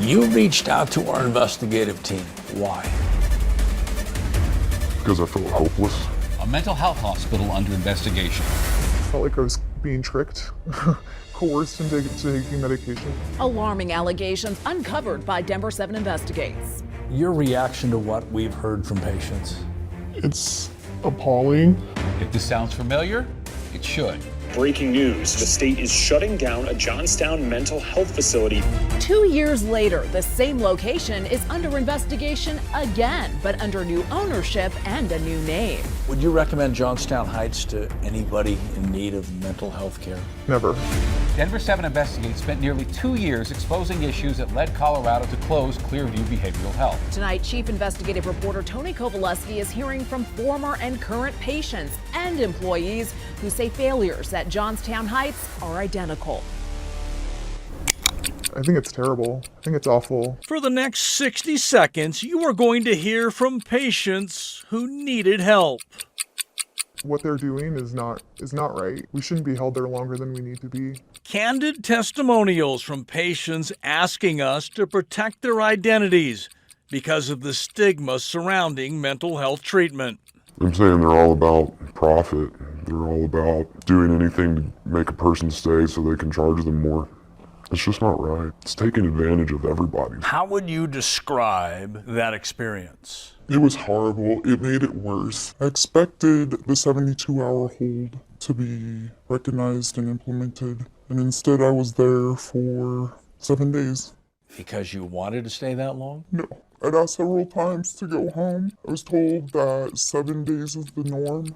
You reached out to our investigative team. Why? Because I felt hopeless. A mental health hospital under investigation. I felt like I was being tricked, coerced into taking medication. Alarming allegations uncovered by Denver 7 Investigates. Your reaction to what we've heard from patients? It's appalling. If this sounds familiar, it should. Breaking news, the state is shutting down a Johnstown mental health facility. 2 years later, the same location is under investigation again, but under new ownership and a new name. Would you recommend Johnstown Heights to anybody in need of mental health care? Never. Denver 7 Investigates spent nearly 2 years exposing issues that led Colorado to close Clearview Behavioral Health. Tonight, Chief Investigative Reporter Tony Kowaleski is hearing from former and current patients and employees who say failures at Johnstown Heights are identical. I think it's terrible. I think it's awful. For the next 60 seconds, you are going to hear from patients who needed help. What they're doing is not right. We shouldn't be held there longer than we need to be. Candid testimonials from patients asking us to protect their identities because of the stigma surrounding mental health treatment. I'm saying they're all about profit. They're all about doing anything to make a person stay so they can charge them more. It's just not right. It's taking advantage of everybody. How would you describe that experience? It was horrible. It made it worse. I expected the 72-hour hold to be recognized and implemented, and instead I was there for 7 days. Because you wanted to stay that long? No. I'd asked several times to go home. I was told that 7 days is the norm.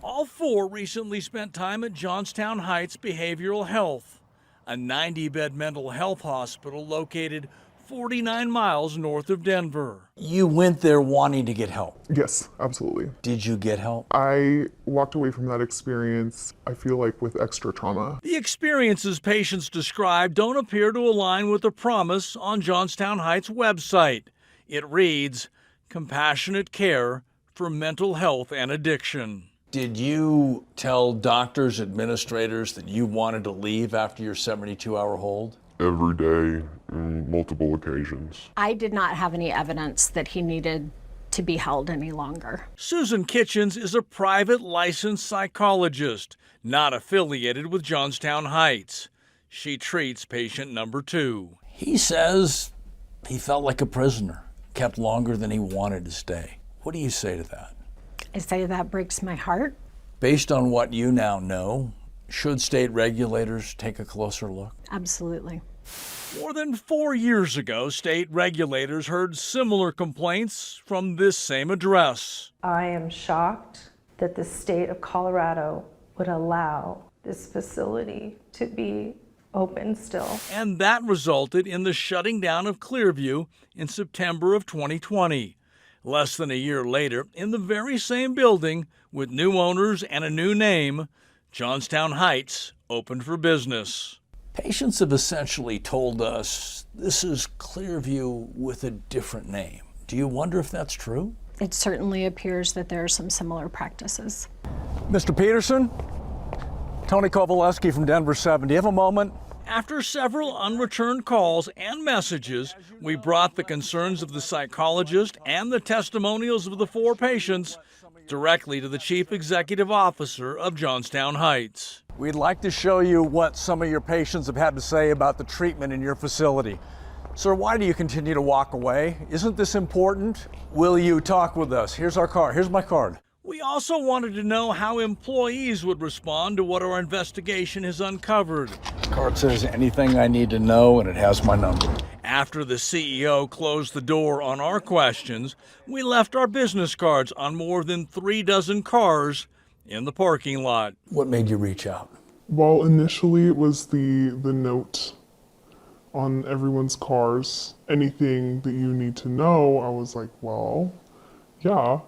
All four recently spent time at Johnstown Heights Behavioral Health, a 90-bed mental health hospital located 49 miles north of Denver. You went there wanting to get help. Yes, absolutely. Did you get help? I walked away from that experience, I feel like, with extra trauma. The experiences patients describe don't appear to align with the promise on Johnstown Heights' website. It reads, "Compassionate care for mental health and addiction." Did you tell doctors, administrators that you wanted to leave after your 72-hour hold? Every day, on multiple occasions. I did not have any evidence that he needed to be held any longer. Susan Kitchens is a private licensed psychologist, not affiliated with Johnstown Heights. She treats patient number 2. He says he felt like a prisoner, kept longer than he wanted to stay. What do you say to that? I say that breaks my heart. Based on what you now know, should state regulators take a closer look? Absolutely. More than 4 years ago, state regulators heard similar complaints from this same address. I am shocked that the state of Colorado would allow this facility to be open still. And that resulted in the shutting down of Clearview in September of 2020. Less than a year later, in the very same building, with new owners and a new name, Johnstown Heights opened for business. Patients have essentially told us this is Clearview with a different name. Do you wonder if that's true? It certainly appears that there are some similar practices. Mr. Peterson, Tony Kowaleski from Denver 7. Do you have a moment? After several unreturned calls and messages, we brought the concerns of the psychologist and the testimonials of the 4 patients directly to the Chief Executive Officer of Johnstown Heights. We'd like to show you what some of your patients have had to say about the treatment in your facility. Sir, why do you continue to walk away? Isn't this important? Will you talk with us? Here's our card. Here's my card. We also wanted to know how employees would respond to what our investigation has uncovered. The card says anything I need to know, and it has my number. After the CEO closed the door on our questions, we left our business cards on more than 3 dozen cars in the parking lot. What made you reach out? Well, initially it was the note on everyone's cars. Anything that you need to know, I was like, well, yeah,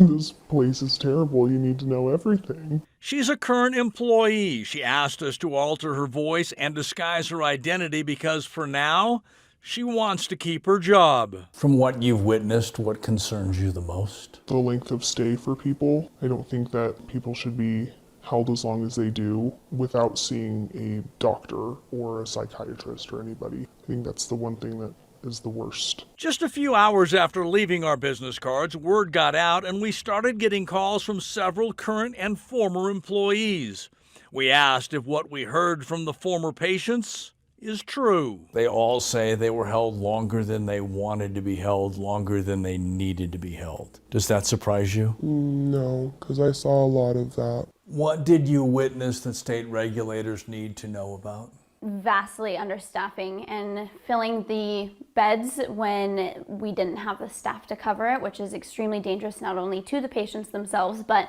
this place is terrible. You need to know everything. She's a current employee. She asked us to alter her voice and disguise her identity because for now, she wants to keep her job. From what you've witnessed, what concerns you the most? The length of stay for people. I don't think that people should be held as long as they do without seeing a doctor or a psychiatrist or anybody. I think that's the one thing that is the worst. Just a few hours after leaving our business cards, word got out and we started getting calls from several current and former employees. We asked if what we heard from the former patients is true. They all say they were held longer than they wanted to be held, longer than they needed to be held. Does that surprise you? No, because I saw a lot of that. What did you witness that state regulators need to know about? Vastly understaffing and filling the beds when we didn't have the staff to cover it, which is extremely dangerous not only to the patients themselves, but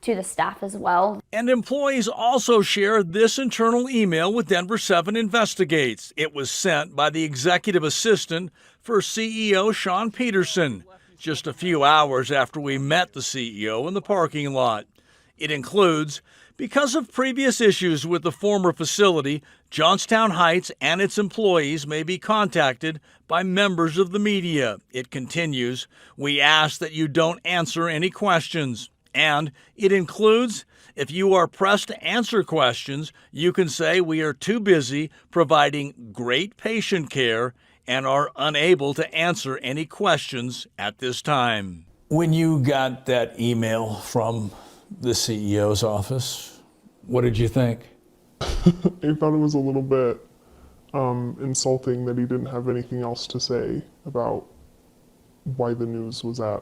to the staff as well. And employees also shared this internal email with Denver 7 Investigates. It was sent by the executive assistant for CEO Sean Peterson, just a few hours after we met the CEO in the parking lot. It includes, because of previous issues with the former facility, Johnstown Heights and its employees may be contacted by members of the media. It continues, we ask that you don't answer any questions. And it includes, if you are pressed to answer questions, you can say we are too busy providing great patient care and are unable to answer any questions at this time. When you got that email from the CEO's office, what did you think? I thought it was a little bit insulting that he didn't have anything else to say about why the news was at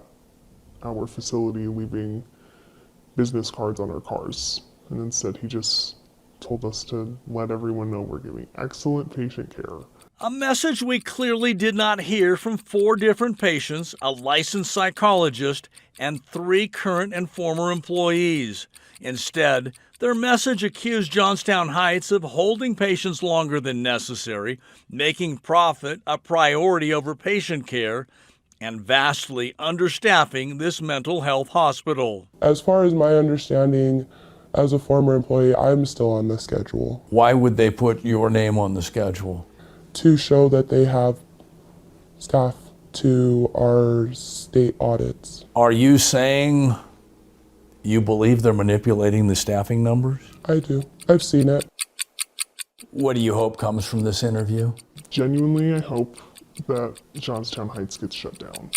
our facility, leaving business cards on our cars. And instead he just told us to let everyone know we're giving excellent patient care. A message we clearly did not hear from 4 different patients, a licensed psychologist, and 3 current and former employees. Instead, their message accused Johnstown Heights of holding patients longer than necessary, making profit a priority over patient care, and vastly understaffing this mental health hospital. As far as my understanding, as a former employee, I'm still on the schedule. Why would they put your name on the schedule? To show that they have staff to our state audits. Are you saying you believe they're manipulating the staffing numbers? I do. I've seen it. What do you hope comes from this interview? Genuinely, I hope that Johnstown Heights gets shut down.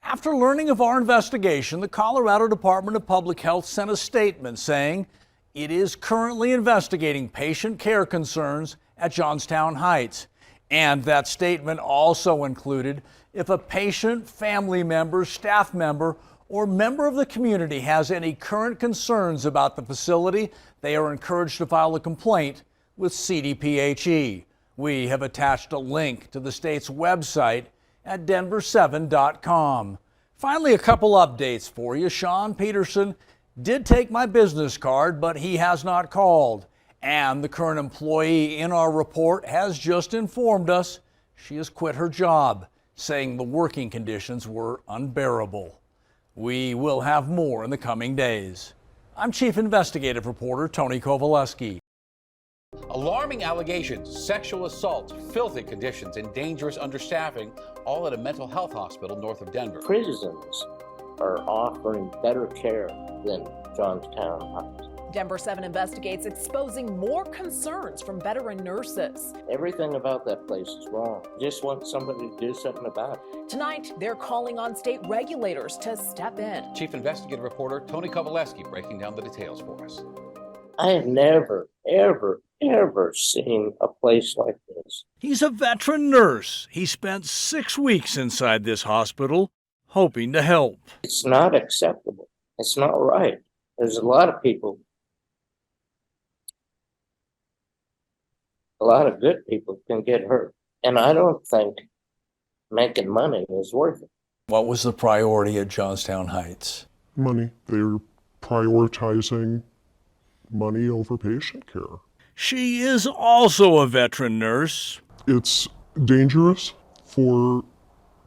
After learning of our investigation, the Colorado Department of Public Health sent a statement saying it is currently investigating patient care concerns at Johnstown Heights. And that statement also included if a patient, family member, staff member, or member of the community has any current concerns about the facility, they are encouraged to file a complaint with CDPHE. We have attached a link to the state's website at denver7.com. Finally, a couple updates for you. Sean Peterson did take my business card, but he has not called. And the current employee in our report has just informed us she has quit her job, saying the working conditions were unbearable. We will have more in the coming days. I'm Chief Investigative Reporter Tony Kowaleski. Alarming allegations, sexual assault, filthy conditions, and dangerous understaffing, all at a mental health hospital north of Denver. Prisons are offering better care than Johnstown Heights. Denver 7 Investigates exposing more concerns from veteran nurses. Everything about that place is wrong. Just want somebody to do something about it. Tonight, they're calling on state regulators to step in. Chief Investigative Reporter Tony Kowaleski breaking down the details for us. I have never, ever seen a place like this. He's a veteran nurse. He spent 6 weeks inside this hospital, hoping to help. It's not acceptable. It's not right. There's a lot of people, a lot of good people can get hurt. And I don't think making money is worth it. What was the priority at Johnstown Heights? Money. They're prioritizing money over patient care. She is also a veteran nurse. It's dangerous for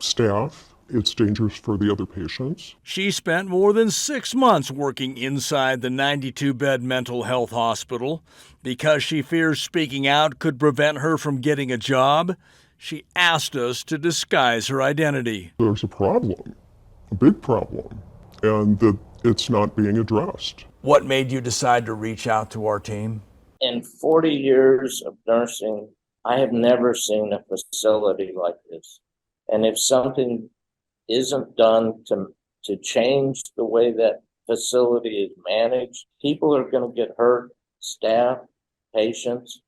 staff. It's dangerous for the other patients. She spent more than 6 months working inside the 92-bed mental health hospital. Because she fears speaking out could prevent her from getting a job, she asked us to disguise her identity. There's a problem, a big problem, and that it's not being addressed. What made you decide to reach out to our team? In 40 years of nursing, I have never seen a facility like this. And if something isn't done to change the way that facility is managed, people are going to get hurt, staff, patients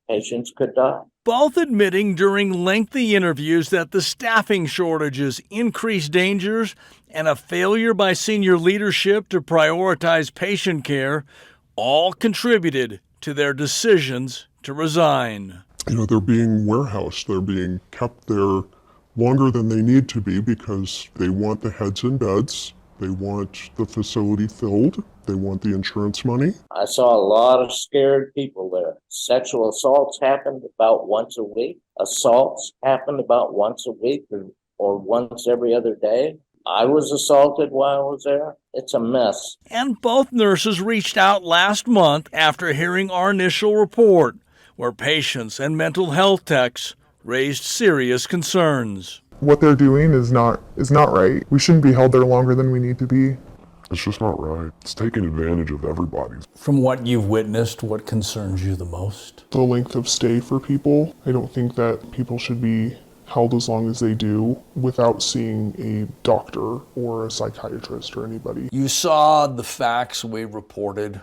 could die. Both admitting during lengthy interviews that the staffing shortages, increased dangers, and a failure by senior leadership to prioritize patient care all contributed to their decisions to resign. You know, they're being warehoused. They're being kept there longer than they need to be because they want the heads in beds. They want the facility filled. They want the insurance money. I saw a lot of scared people there. Sexual assaults happened about once a week. Assaults happened about once a week or once every other day. I was assaulted while I was there. It's a mess. And both nurses reached out last month after hearing our initial report, where patients and mental health techs raised serious concerns. What they're doing is not right. We shouldn't be held there longer than we need to be. It's just not right. It's taking advantage of everybody. From what you've witnessed, what concerns you the most? The length of stay for people. I don't think that people should be held as long as they do without seeing a doctor or a psychiatrist or anybody. You saw the facts we reported.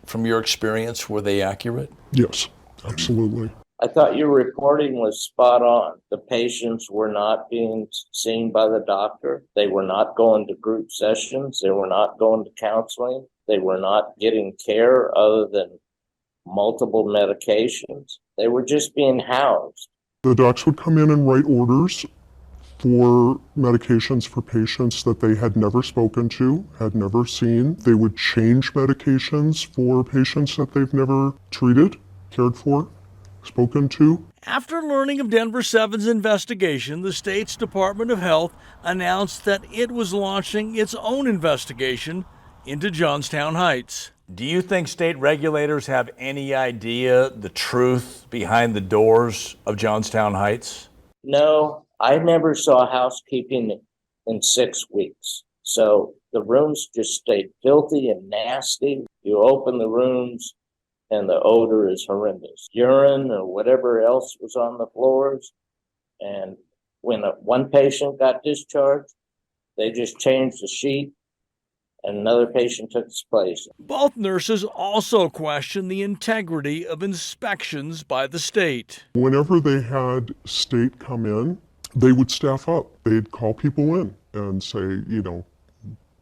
From your experience, were they accurate? Yes, absolutely. I thought your reporting was spot on. The patients were not being seen by the doctor. They were not going to group sessions. They were not going to counseling. They were not getting care other than multiple medications. They were just being housed. The docs would come in and write orders for medications for patients that they had never spoken to, had never seen. They would change medications for patients that they've never treated, cared for, spoken to. After learning of Denver 7's investigation, the state's Department of Health announced that it was launching its own investigation into Johnstown Heights. Do you think state regulators have any idea the truth behind the doors of Johnstown Heights? No, I never saw housekeeping in 6 weeks. So the rooms just stayed filthy and nasty. You open the rooms and the odor is horrendous. Urine or whatever else was on the floors. And when one patient got discharged, they just changed the sheet and another patient took its place. Both nurses also questioned the integrity of inspections by the state. Whenever they had state come in, they would staff up. They'd call people in and say, you know,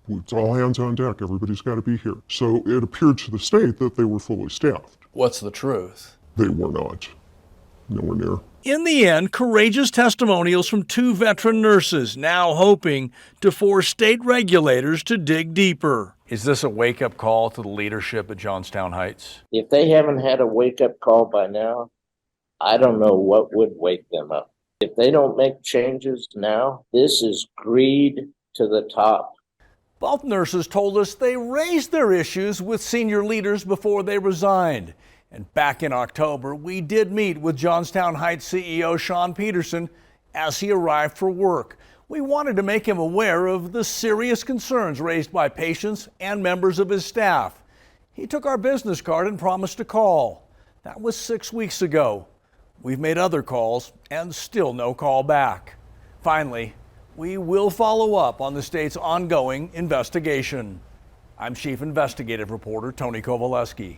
it's all hands on deck. Everybody's got to be here. So it appeared to the state that they were fully staffed. What's the truth? They were not. Nowhere near. In the end, courageous testimonials from 2 veteran nurses now hoping to force state regulators to dig deeper. Is this a wake-up call to the leadership at Johnstown Heights? If they haven't had a wake-up call by now, I don't know what would wake them up. If they don't make changes now, this is greed to the top. Both nurses told us they raised their issues with senior leaders before they resigned. And back in October, we did meet with Johnstown Heights CEO Sean Peterson as he arrived for work. We wanted to make him aware of the serious concerns raised by patients and members of his staff. He took our business card and promised to call. That was 6 weeks ago. We've made other calls and still no call back. Finally, we will follow up on the state's ongoing investigation. I'm Chief Investigative Reporter Tony Kovaleski.